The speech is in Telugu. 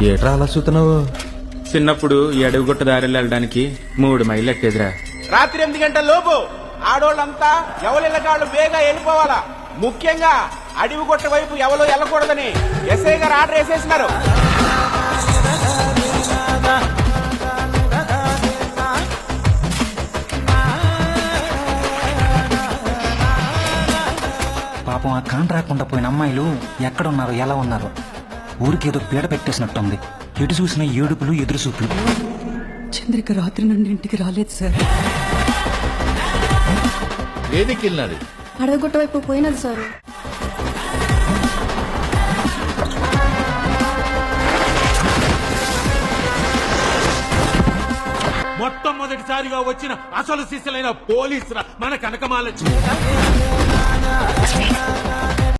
ఏట్రా అలా చూస్తున్నావు? చిన్నప్పుడు ఈ అడవిగుట్ట దారిలో వెళ్ళడానికి 3 మైళ్ళు ఎట్టేదిరా. రాత్రి 8 గంటల లోపు ఆడోళ్ళంతా ఎవరిళ్ళకాళ్ళు వేగా వెళ్ళిపోవాలా. ముఖ్యంగా అడవి గుట్ట వైపు ఎవరో వెళ్ళకూడదని ఎస్ఐ గారు ఆర్డర్ వేసేసినారు. పాపం ఆ కాంట్రాక్ట్ పోయిన అమ్మాయిలు ఎక్కడున్నారో ఎలా ఉన్నారో ఊరికేదో పీడ పెట్టేసినట్టుంది. ఎటు చూసిన ఏడుపులు ఎదురు చూపులు. చంద్రిక రాత్రి నుండి ఇంటికి రాలేదు సార్. ఏదికి వెళ్ళినది? అడవిగుట్ట వైపు పోయినది సార్. మొట్టమొదటిసారిగా వచ్చిన అసలు శిశులైన పోలీసుల మన కనకమాల